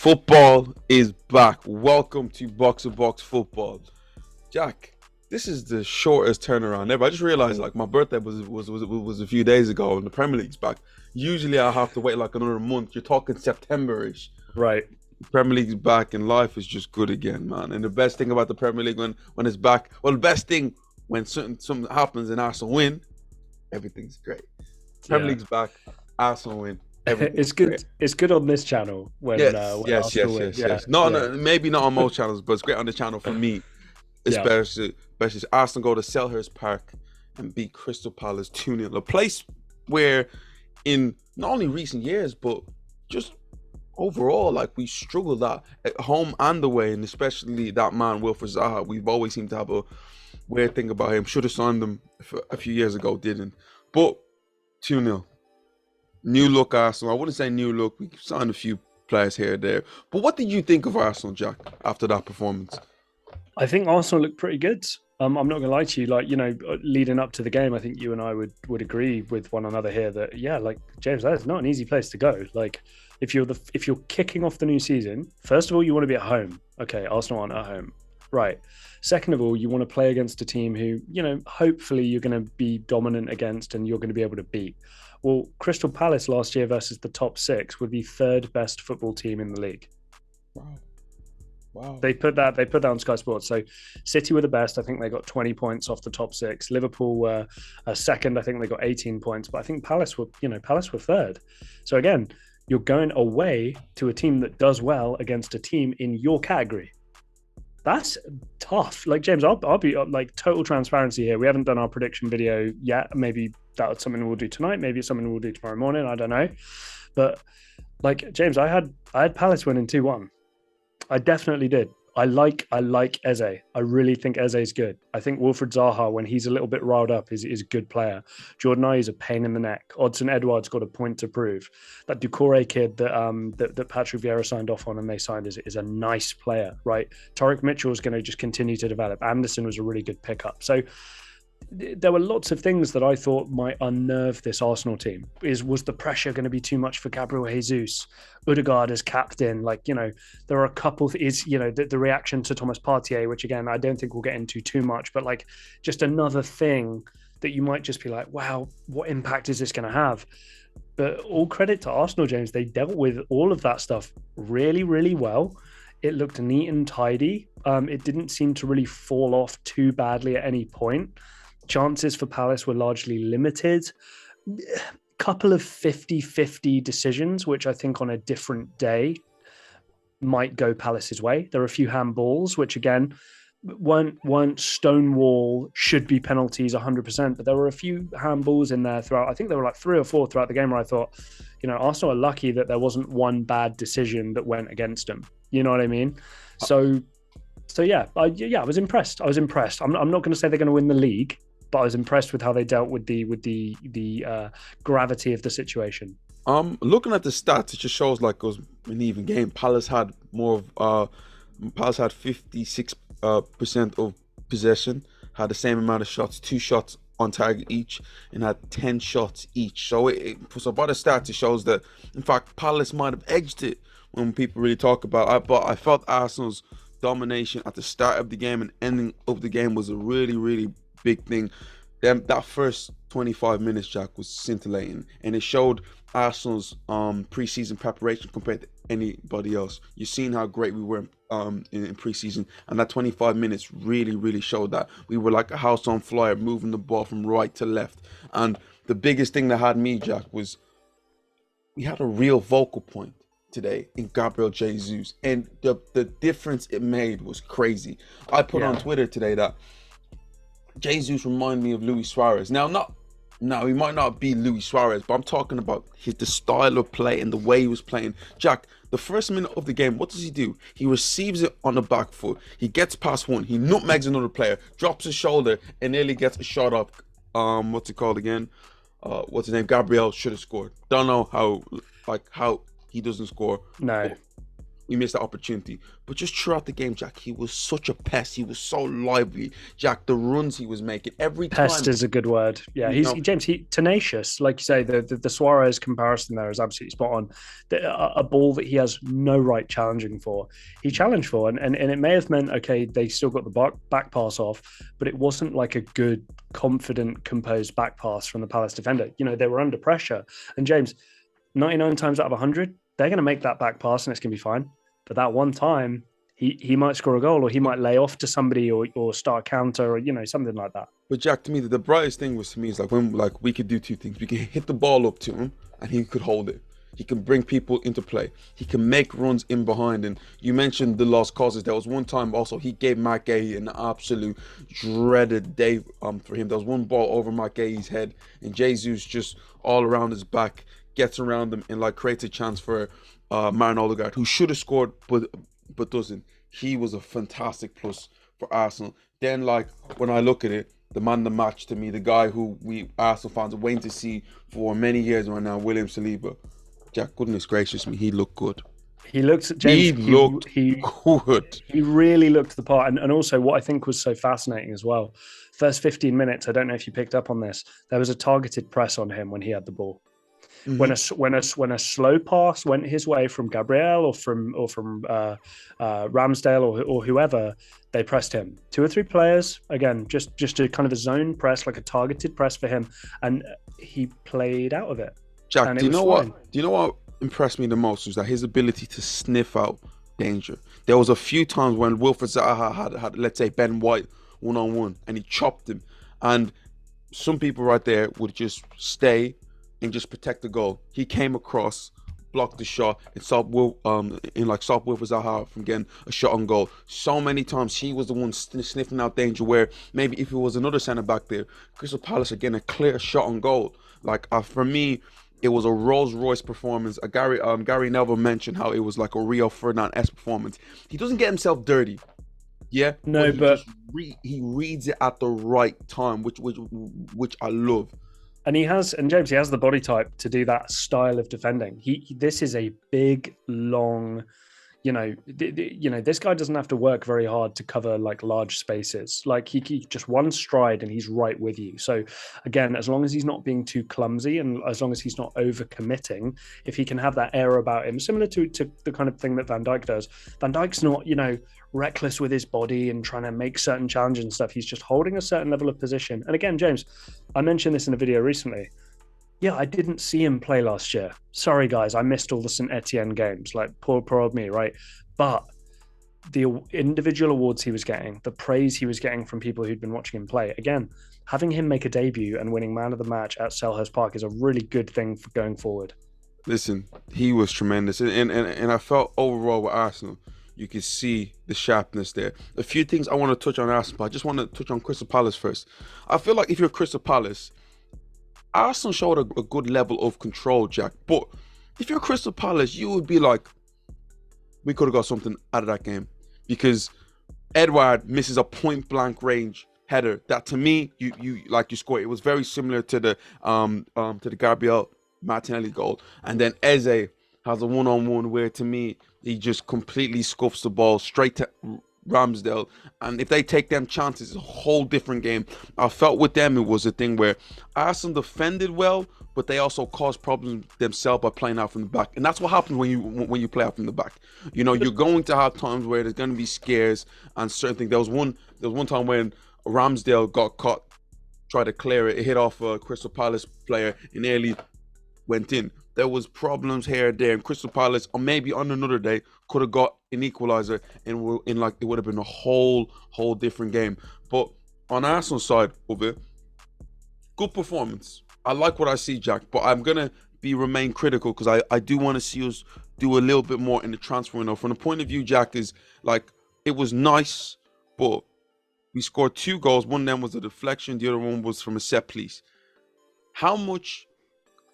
Football is back. Welcome to Box to Box Football. Jack, this is the shortest turnaround ever. I just realized like my birthday was a few days ago and the Premier League's back. Usually I have to wait like another month. You're talking September-ish. Right. The Premier League's back and life is just good again, man. And the best thing about the Premier League when it's back, well, the best thing when something happens and Arsenal win, everything's great. Premier League's back, Arsenal win. It's good. Great. It's good on this channel when Arsenal win. Yes. No, maybe not on most channels, but it's great on the channel for me, especially Arsenal go to Selhurst Park and beat Crystal Palace 2-0. A place where, in not only recent years but just overall, like we struggled at home and away, and especially that man Wilfried Zaha. We've always seemed to have a weird thing about him. Should have signed him a few years ago, didn't. But 2-0. New look Arsenal. I wouldn't say new look. We signed a few players here and there. But what did you think of Arsenal, Jack, after that performance? I think Arsenal looked pretty good. I'm not going to lie to you. Like, leading up to the game, I think you and I would agree with one another here that, like, James, that is not an easy place to go. Like, if you're kicking off the new season, first of all, you want to be at home. Okay, Arsenal aren't at home. Right. Second of all, you want to play against a team who, hopefully you're going to be dominant against and you're going to be able to beat. Well, Crystal Palace last year versus the top six were the third best football team in the league. Wow. They put that on Sky Sports. So City were the best. I think they got 20 points off the top six. Liverpool were second. I think they got 18 points. But I think Palace were third. So again, you're going away to a team that does well against a team in your category. That's tough. Like, James, I'll be like total transparency here. We haven't done our prediction video yet. Maybe that's something we'll do tonight. Maybe it's something we'll do tomorrow morning. I don't know. But like, James, I had Palace winning 2-1. I definitely did. I like Eze. I really think Eze's good. I think Wilfried Zaha, when he's a little bit riled up, is a good player. Jordan Ayew is a pain in the neck. Odson Edouard's got a point to prove. That Doucouré kid that Patrick Vieira signed off on and they signed is a nice player, right? Tariq Mitchell is going to just continue to develop. Anderson was a really good pickup. So there were lots of things that I thought might unnerve this Arsenal team. Was the pressure going to be too much for Gabriel Jesus? Odegaard as captain, there are a couple. The reaction to Thomas Partey, which again I don't think we'll get into too much, but like just another thing that you might just be like, wow, what impact is this going to have? But all credit to Arsenal, James. They dealt with all of that stuff really, really well. It looked neat and tidy. It didn't seem to really fall off too badly at any point. Chances for Palace were largely limited. Couple of 50-50 decisions, which I think on a different day might go Palace's way. There are a few handballs, which again weren't stonewall, should be penalties 100%, but there were a few handballs in there throughout. I think there were like 3 or 4 throughout the game where I thought, Arsenal are lucky that there wasn't one bad decision that went against them. You know what I mean? So yeah, I was impressed. I'm not going to say they're going to win the league, but I was impressed with how they dealt with the gravity of the situation. Looking at the stats, it just shows like it was an even game. Palace had 56% of possession, had the same amount of shots, 2 shots on target each, and had 10 shots each. So by the stats, it shows that in fact Palace might have edged it when people really talk about it. But I felt Arsenal's domination at the start of the game and ending of the game was a really, really big thing. That first 25 minutes, Jack, was scintillating, and it showed Arsenal's preseason preparation compared to anybody else. You've seen how great we were in preseason, and that 25 minutes really, really showed that we were like a house on fire, moving the ball from right to left. And the biggest thing that had me, Jack, was we had a real vocal point today in Gabriel Jesus, and the difference it made was crazy. I put on Twitter today that Jesus reminded me of Luis Suarez. Now he might not be Luis Suarez, but I'm talking about the style of play and the way he was playing. Jack, the first minute of the game, what does he do? He receives it on the back foot. He gets past one. He nutmegs another player, drops his shoulder, and nearly gets a shot up. What's it called again? What's his name? Gabriel should have scored. Don't know how he doesn't score. No. we missed that opportunity. But just throughout the game, Jack, he was such a pest. He was so lively. Jack, the runs he was making every Pest time, is a good word. Yeah, you he's know, James. He tenacious, like you say. The Suarez comparison there is absolutely spot on. A ball that he has no right challenging for, he challenged for, and it may have meant okay, they still got the back pass off, but it wasn't like a good, confident, composed back pass from the Palace defender. You know, they were under pressure, and James, 99 times out of 100, they're going to make that back pass and it's going to be fine. But that one time, he might score a goal, or he might lay off to somebody, or start a counter, or something like that. But Jack, to me, the brightest thing was to me is like when like we could do two things. We can hit the ball up to him, and he could hold it. He can bring people into play. He can make runs in behind. And you mentioned the lost causes. There was one time also he gave Matt Gay an absolute dreaded day for him. There was one ball over Matt Gay's head, and Jesus just all around his back gets around him and like creates a chance for Martin Odegaard, who should have scored but doesn't. He was a fantastic plus for Arsenal. Then like when I look at it, the man of the match to me, the guy who we Arsenal fans are waiting to see for many years right now, William Saliba. Jack, goodness gracious me, he looked good. He looked, James. He looked good. He really looked the part, and also what I think was so fascinating as well. First 15 minutes, I don't know if you picked up on this. There was a targeted press on him when he had the ball. Mm-hmm. When a slow pass went his way from Gabriel or from Ramsdale or whoever, they pressed him. 2 or 3 players again, just a kind of a zone press, like a targeted press for him, and he played out of it. Jack, And do you know fine. what? Do you know what impressed me the most was that his ability to sniff out danger. There was a few times when Wilfred Zaha had let's say Ben White 1-on-1, and he chopped him, and some people right there would just stay and just protect the goal. He came across, blocked the shot, and stopped Wilfred Zaha from getting a shot on goal. So many times he was the one sniffing out danger. Where maybe if it was another centre back there, Crystal Palace are getting a clear shot on goal. Like for me, it was a Rolls Royce performance. Gary Neville mentioned how it was like a Rio Ferdinand-esque performance. He doesn't get himself dirty, yeah, No, but but he reads it at the right time, which I love. and James, he has the body type to do that style of defending. This is a big, long, this guy doesn't have to work very hard to cover like large spaces. Like he just one stride and he's right with you. So again, as long as he's not being too clumsy and as long as he's not over committing, if he can have that air about him, similar to the kind of thing that Van Dijk does. Van Dijk's not, reckless with his body and trying to make certain challenges and stuff. He's just holding a certain level of position. And again, James, I mentioned this in a video recently. Yeah, I didn't see him play last year. Sorry, guys, I missed all the St. Etienne games. Like, poor old me, right? But the individual awards he was getting, the praise he was getting from people who'd been watching him play, again, having him make a debut and winning man of the match at Selhurst Park is a really good thing for going forward. Listen, he was tremendous, and I felt overall with Arsenal, you could see the sharpness there. A few things I want to touch on Arsenal, but I just want to touch on Crystal Palace first. I feel like if you're Crystal Palace, Arsenal showed a good level of control, Jack. But if you're Crystal Palace, you would be like, we could have got something out of that game, because Edouard misses a point blank range header that to me you scored. It was very similar to the Gabriel Martinelli goal, and then Eze has a 1-on-1 where to me he just completely scuffs the ball straight to Ramsdale, and if they take them chances, it's a whole different game. I felt with them it was a thing where Arsenal defended well, but they also caused problems themselves by playing out from the back, and that's what happens when you play out from the back. You're going to have times where there's going to be scares and certain things. There was one time when Ramsdale got caught, tried to clear it, hit off a Crystal Palace player, and nearly went in. There was problems here and there, and Crystal Palace, or maybe on another day, could have got an equalizer, and it would have been a whole different game. But on Arsenal's side of it, good performance. I like what I see, Jack, but I'm gonna remain critical because I do want to see us do a little bit more in the transfer window. From the point of view, Jack, is like it was nice, but we scored 2 goals. One of them was a deflection, the other one was from a set piece. How much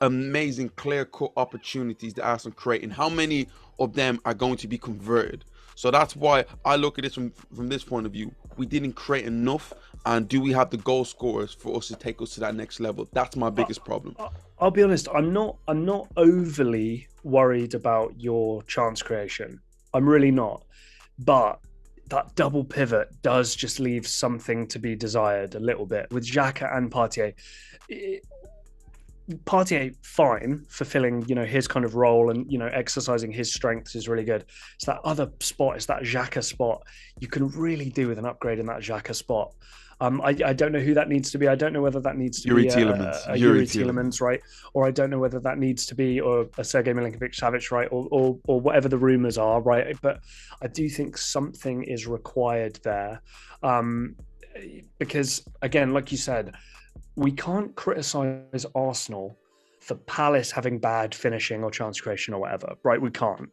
amazing clear-cut opportunities that Arsenal create, and how many of them are going to be converted? So that's why I look at this from this point of view. We didn't create enough, and do we have the goal scorers for us to take us to that next level? That's my biggest problem. I'll be honest, I'm not overly worried about your chance creation. I'm really not. But that double pivot does just leave something to be desired a little bit with Xhaka and Partey. Partey, fine, fulfilling, his kind of role and, exercising his strengths is really good. It's that other spot, it's that Xhaka spot. You can really do with an upgrade in that Xhaka spot. I don't know who that needs to be. I don't know whether that needs to be a Yuri Tielemans, right? Or I don't know whether that needs to be or a Sergei Milinkovic-Savic, right? Or whatever the rumors are, right? But I do think something is required there. Because, again, like you said, we can't criticize Arsenal for Palace having bad finishing or chance creation or whatever, right? We can't.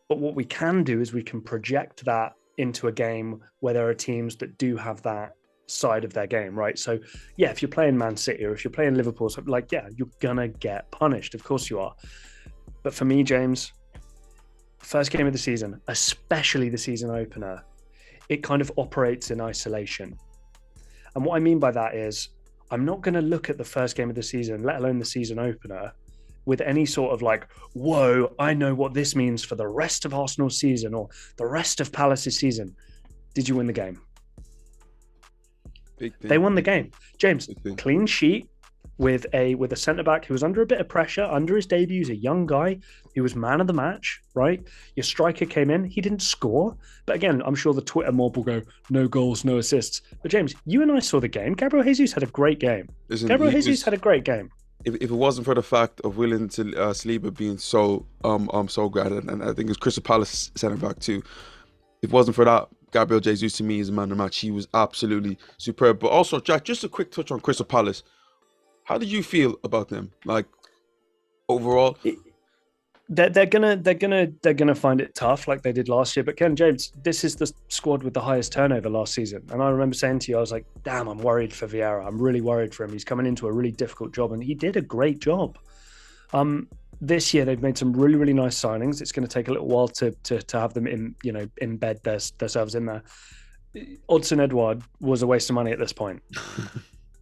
But what we can do is we can project that into a game where there are teams that do have that side of their game, right? So, yeah, if you're playing Man City or if you're playing Liverpool, so you're gonna get punished. Of course you are. But for me, James, first game of the season, especially the season opener, it kind of operates in isolation. And what I mean by that is, I'm not going to look at the first game of the season, let alone the season opener, with any sort of whoa, I know what this means for the rest of Arsenal's season or the rest of Palace's season. Did you win the game? Big thing. They won the game. James, clean sheet with a centre-back who was under a bit of pressure, under his debut. He's a young guy. He was man of the match, right? Your striker came in. He didn't score. But again, I'm sure the Twitter mob will go, no goals, no assists. But James, you and I saw the game. Gabriel Jesus had a great game. If it wasn't for the fact of William Saliba being so great, and I think it's Crystal Palace centre-back too, if it wasn't for that, Gabriel Jesus to me is a man of the match. He was absolutely superb. But also, Jack, just a quick touch on Crystal Palace. How did you feel about them? Overall, they're gonna find it tough like they did last year. But Ken, James, this is the squad with the highest turnover last season, and I remember saying to you, I was like, "Damn, I'm worried for Vieira. I'm really worried for him. He's coming into a really difficult job, and he did a great job." This year they've made some really, really nice signings. It's going to take a little while to have them embed themselves in there. Odsonne Edouard was a waste of money at this point.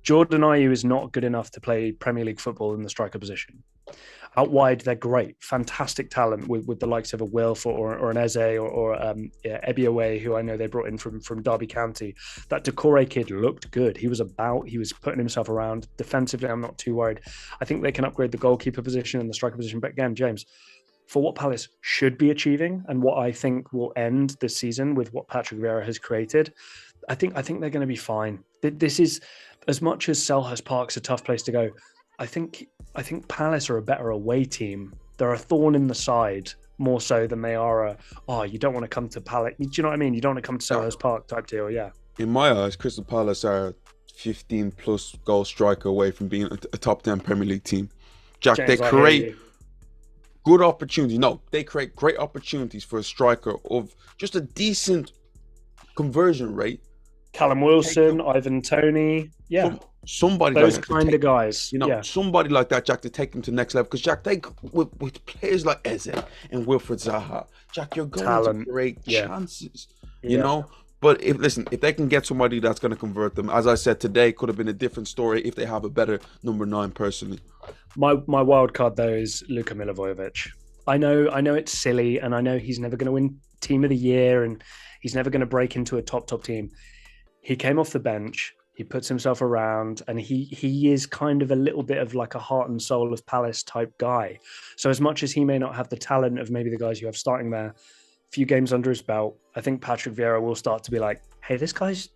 Jordan Ayew is not good enough to play Premier League football in the striker position. Out wide, they're great, fantastic talent with the likes of a Wilf or an Eze or Ebiowei, who I know they brought in from Derby County. That Decore kid looked good. He was putting himself around. Defensively, I'm not too worried. I think they can upgrade the goalkeeper position and the striker position. But again, James, for what Palace should be achieving and what I think will end this season with what Patrick Vieira has created, I think they're going to be fine. This is, as much as Selhurst Park's a tough place to go, I think Palace are a better away team. They're a thorn in the side more so than they are you don't want to come to Palace. Do you know what I mean? You don't want to come to Selhurst Park type deal, yeah. In my eyes, Crystal Palace are 15 plus goal striker away from being a top 10 Premier League team. Jack, James, they create good opportunities. No, they create great opportunities for a striker of just a decent conversion rate. Callum Wilson, Ivan Toney, somebody those like kind of guys, somebody like that, Jack, to take them to the next level. Because Jack, with players like Eze and Wilfred Zaha, Jack, you're going to create chances, you know. But if they can get somebody that's going to convert them, as I said today, could have been a different story if they have a better number 9 personally. My wild card though is Luka Milivojevic. I know it's silly, and I know he's never going to win Team of the Year, and he's never going to break into a top team. He came off the bench, he puts himself around, and he is kind of a little bit of like a heart and soul of Palace type guy. So as much as he may not have the talent of maybe the guys you have starting there, a few games under his belt, I think Patrick Vieira will start to be like, hey, this guy's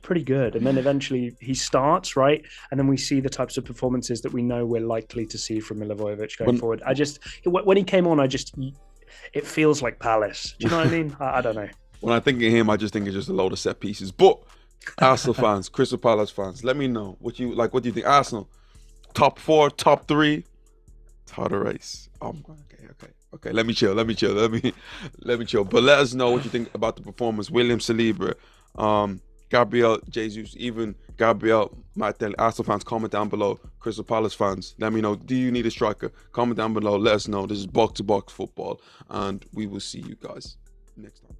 pretty good. And then eventually he starts, right? And then we see the types of performances that we know we're likely to see from Milivojevic going forward. When he came on, it feels like Palace. Do you know what I mean? I don't know. When I think of him, I just think it's just a load of set pieces. But Arsenal fans, Crystal Palace fans, let me know what you like. What do you think? Arsenal, top 4, top 3, it's hard to race. Okay. Let me chill. But let us know what you think about the performance. William Saliba, Gabriel Jesus, even Gabriel Martel. Arsenal fans, comment down below. Crystal Palace fans, let me know. Do you need a striker? Comment down below. Let us know. This is box to box football, and we will see you guys next time.